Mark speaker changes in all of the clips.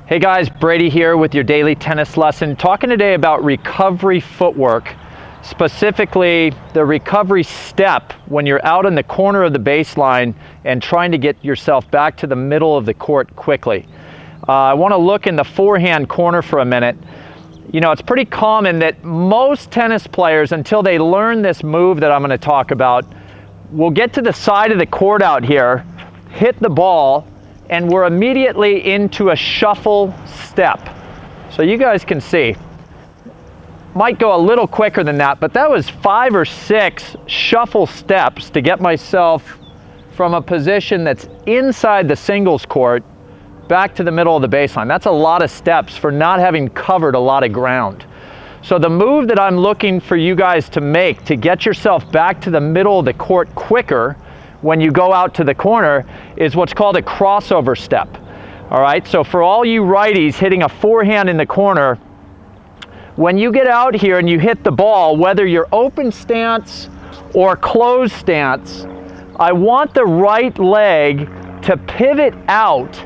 Speaker 1: Hey guys, Brady here with your daily tennis lesson, talking today about recovery footwork, specifically the recovery step when you're out in the corner of the baseline and trying to get yourself back to the middle of the court quickly. I want to look in the forehand corner for a minute. You know, it's pretty common that most tennis players, until they learn this move that I'm going to talk about, will get to the side of the court out here, hit the ball, and we're immediately into a shuffle step. So you guys can see, might go a little quicker than that, but that was 5 or 6 shuffle steps to get myself from a position that's inside the singles court back to the middle of the baseline. That's a lot of steps for not having covered a lot of ground. So the move that I'm looking for you guys to make to get yourself back to the middle of the court quicker when you go out to the corner is what's called a crossover step. All right, so for all you righties hitting a forehand in the corner, when you get out here and you hit the ball, whether you're open stance or closed stance, I want the right leg to pivot out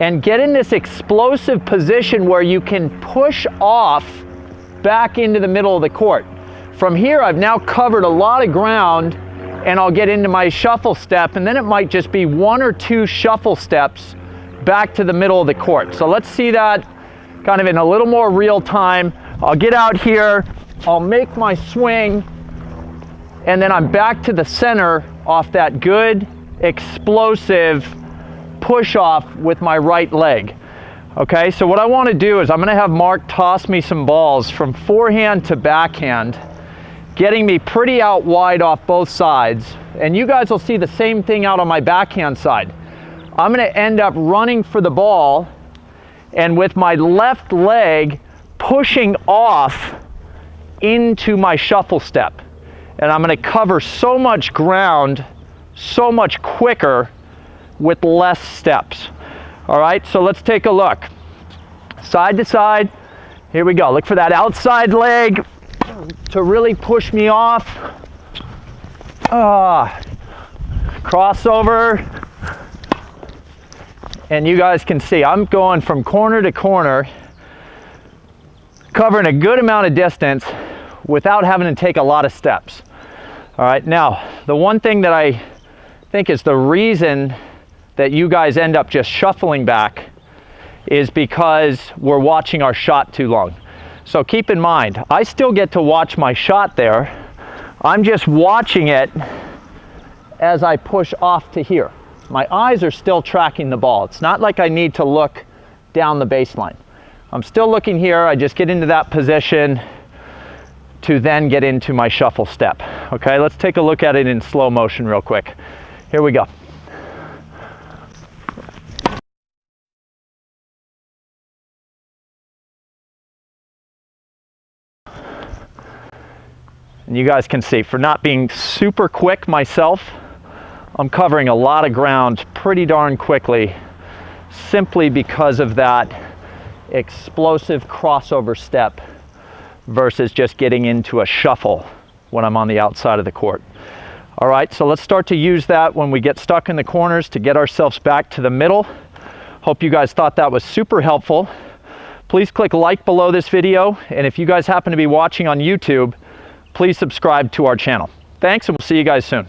Speaker 1: and get in this explosive position where you can push off back into the middle of the court. From here, I've now covered a lot of ground, and I'll get into my shuffle step, and then it might just be 1 or 2 shuffle steps back to the middle of the court. So let's see that kind of in a little more real time. I'll get out here, I'll make my swing, and then I'm back to the center off that good, explosive push off with my right leg. Okay, so what I want to do is I'm going to have Mark toss me some balls from forehand to backhand, getting me pretty out wide off both sides, and you guys will see the same thing out on my backhand side. I'm going to end up running for the ball and with my left leg pushing off into my shuffle step, and I'm going to cover so much ground so much quicker with less steps. All right, so let's take a look. Side to side, here we go. Look for that outside leg to really push me off. Crossover. And you guys can see I'm going from corner to corner, covering a good amount of distance without having to take a lot of steps. All right, now the one thing that I think is the reason that you guys end up just shuffling back is because we're watching our shot too long. So keep in mind, I still get to watch my shot there. I'm just watching it as I push off to here. My eyes are still tracking the ball. It's not like I need to look down the baseline. I'm still looking here. I just get into that position to then get into my shuffle step. Okay, let's take a look at it in slow motion real quick. Here we go. And you guys can see, for not being super quick myself, I'm covering a lot of ground pretty darn quickly, simply because of that explosive crossover step versus just getting into a shuffle when I'm on the outside of the court. All right, so let's start to use that when we get stuck in the corners to get ourselves back to the middle. Hope you guys thought that was super helpful. Please click like below this video, and if you guys happen to be watching on YouTube, please subscribe to our channel. Thanks, and we'll see you guys soon.